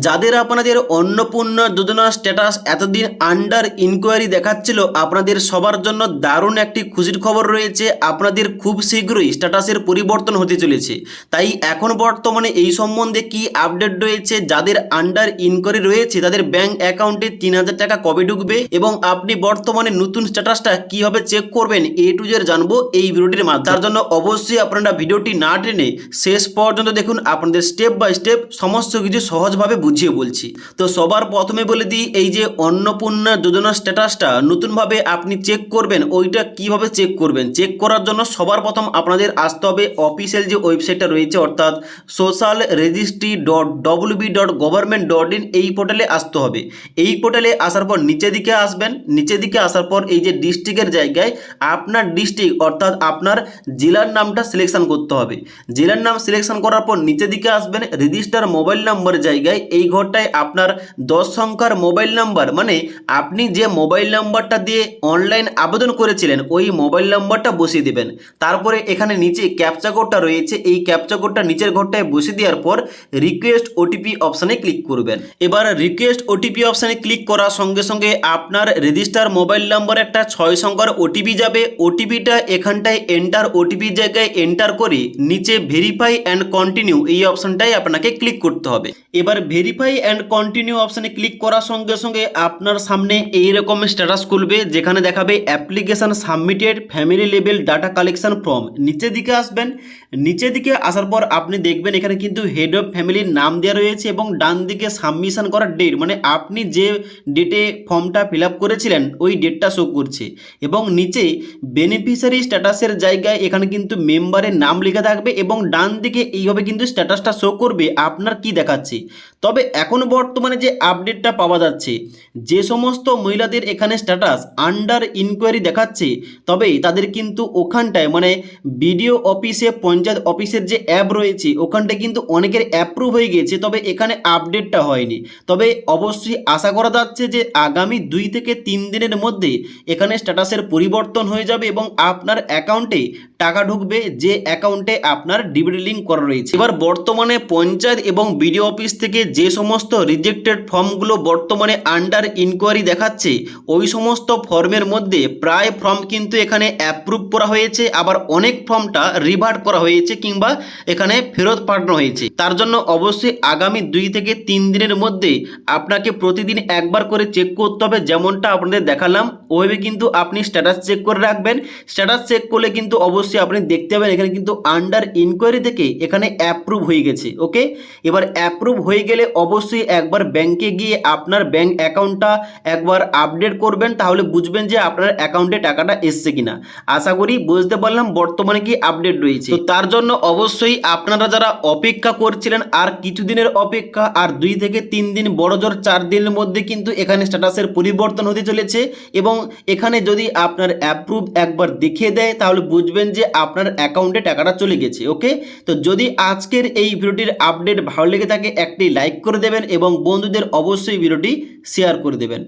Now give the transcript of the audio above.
যাদের আপনাদের অন্নপূর্ণা যোজনা স্ট্যাটাস এতদিন আন্ডার ইনকোয়ারি দেখাচ্ছিল, আপনাদের সবার জন্য দারুণ একটি খুশির খবর রয়েছে। আপনাদের খুব শীঘ্রই স্ট্যাটাসের পরিবর্তন হতে চলেছে। তাই এখন বর্তমানে এই সম্বন্ধে কি আপডেট রয়েছে, যাদের আন্ডার ইনকোয়ারি রয়েছে তাদের ব্যাংক অ্যাকাউন্টে 3,000 টাকা কবে ঢুকবে এবং আপনি বর্তমানে নতুন স্ট্যাটাসটা কিভাবে চেক করবেন, A to Z জানবো এই ভিডিওটির মাধ্যমে। তার জন্য অবশ্যই আপনারা ভিডিওটি না টেনে শেষ পর্যন্ত দেখুন। আপনাদের স্টেপ বাই স্টেপ সমস্ত কিছু সহজভাবে বুঝিয়ে বলছি। তো সবার প্রথমে বলে দিই, এই যে অন্নপূর্ণা যোজনা স্ট্যাটাসটা নতুনভাবে আপনি চেক করবেন, ওইটা কিভাবে চেক করবেন। চেক করার জন্য সবার প্রথম আপনাদের আসতে হবে অফিসিয়াল যে ওয়েবসাইটটা রয়েছে, অর্থাৎ socialregistry.wb.government.in, এই পোর্টালে আসতে হবে। এই পোর্টালে আসার পর নিচের দিকে আসবেন। নিচের দিকে আসার পর এই যে ডিস্ট্রিক্টের জায়গায় আপনার ডিস্ট্রিক্ট অর্থাৎ আপনার জেলার নামটা সিলেকশন করতে হবে। জেলার নাম সিলেকশন করার পর নিচের দিকে আসবেন, রেজিস্টার মোবাইল নাম্বারের জায়গায় এই ঘরটায় আপনার 10 সংখ্যার মোবাইল নাম্বার, মানে আপনি যে মোবাইল নাম্বারটা দিয়ে অনলাইন আবেদন করেছিলেন ওই মোবাইল নাম্বারটা বসিয়ে দেবেন। তারপরে এখানে নিচে ক্যাপচা কোডটা রয়েছে, এই ক্যাপচা কোডটা নিচের ঘরটায় বসিয়ে দেওয়ার পর রিকোয়েস্ট ওটিপি অপশানে ক্লিক করবেন। এবার রিকোয়েস্ট ওটিপি অপশানে ক্লিক করার সঙ্গে সঙ্গে আপনার রেজিস্টার মোবাইল নাম্বার একটা 6 সংখ্যার ওটিপি যাবে। ওটিপিটা এখানটায় এন্টার ওটিপির জায়গায় এন্টার করে নিচে ভেরিফাই অ্যান্ড কন্টিনিউ এই অপশানটাই আপনাকে ক্লিক করতে হবে। এবার ভেরিফাই অ্যান্ড কন্টিনিউ অপশানে ক্লিক করার সঙ্গে সঙ্গে আপনার সামনে এই রকম স্ট্যাটাস খুলবে, যেখানে দেখাবে application submitted family level data collection form. নিচের দিকে আসবেন। নিচের দিকে আসার পর আপনি দেখবেন এখানে কিন্তু হেড অফ ফ্যামিলির নাম দেওয়া রয়েছে এবং ডান দিকে সাবমিশন করার ডেট, মানে আপনি যে ডেটে ফর্মটা ফিল আপ করেছিলেন ওই ডেটটা শো করছে। এবং নিচে বেনিফিশিয়ারি স্ট্যাটাসের জায়গায় এখানে কিন্তু মেম্বারের নাম লেখা থাকবে এবং ডান দিকে এইভাবে কিন্তু স্ট্যাটাসটা শো করবে আপনার কি দেখাচ্ছে। তবে এখন বর্তমানে যে আপডেটটা পাওয়া যাচ্ছে, যে সমস্ত মহিলাদের এখানে স্ট্যাটাস আন্ডার ইনকোয়ারি দেখাচ্ছে, তবে তাদের কিন্তু ওখানটায় মানে বিডিও অফিসে পঞ্চায়েত অফিসের যে অ্যাপ রয়েছে ওখানটায় কিন্তু অনেকের অ্যাপ্রুভ হয়ে গেছে, তবে এখানে আপডেটটা হয়নি। তবে অবশ্যই আশা করা যাচ্ছে যে আগামী 2 থেকে 3 দিনের মধ্যে এখানে স্ট্যাটাসের পরিবর্তন হয়ে যাবে এবং আপনার অ্যাকাউন্টে টাকা ঢুকবে, যে অ্যাকাউন্টে আপনার ডিবিটি লিঙ্ক করা রয়েছে। এবার বর্তমানে পঞ্চায়েত এবং বিডিও অফিস থেকে যে সমস্ত রিজেক্টেড ফর্মগুলো বর্তমানে আন্ডার ইনকোয়ারি দেখাচ্ছে, ওই সমস্ত ফর্মের মধ্যে প্রায় ফর্ম কিন্তু এখানে অ্যাপ্রুভ করা হয়েছে, আবার অনেক ফর্মটা রিভার্ট করা হয়েছে কিংবা এখানে ফেরত পাঠানো হয়েছে। তার জন্য অবশ্যই আগামী 2 থেকে 3 দিনের মধ্যে আপনাকে প্রতিদিন একবার করে চেক করতে হবে, যেমনটা আপনাদের দেখালাম ওইভাবে কিন্তু আপনি স্ট্যাটাস চেক করে রাখবেন। স্ট্যাটাস চেক করলে কিন্তু অবশ্যই আপনি দেখতে পাবেন এখানে কিন্তু আন্ডার ইনকোয়ারি থেকে এখানে অ্যাপ্রুভ হয়ে গেছে। ওকে, এবার অ্যাপ্রুভ হয়ে গেলে অবশ্যই একবার ব্যাংকে গিয়ে আপনার ব্যাংক অ্যাকাউন্টটা একবার আপডেট করবেন, তাহলে বুঝবেন যে আপনার অ্যাকাউন্টে টাকাটা এসছে কিনা। আশা করি বুঝতে পারলাম বর্তমানে কি আপডেট রয়েছে। তো তার জন্য অবশ্যই আপনারা যারা অপেক্ষা করছিলেন আর কিছুদিনের অপেক্ষা, আর 2 থেকে 3 দিন বড় জোর 4 দিনের মধ্যে কিন্তু এখানে স্ট্যাটাসের পরিবর্তন হতে চলেছে এবং এখানে যদি আপনার অ্যাপ্রুভ একবার দেখিয়ে দেয় তাহলে বুঝবেন যে আপনার অ্যাকাউন্টে টাকাটা চলে গেছে। ওকে, তো যদি আজকের এই ভিডিওটির আপডেট ভালো লেগে থাকে একটি লাইক করে দেবেন এবং বন্ধুদের অবশ্যই ভিডিওটি শেয়ার করে দেবেন।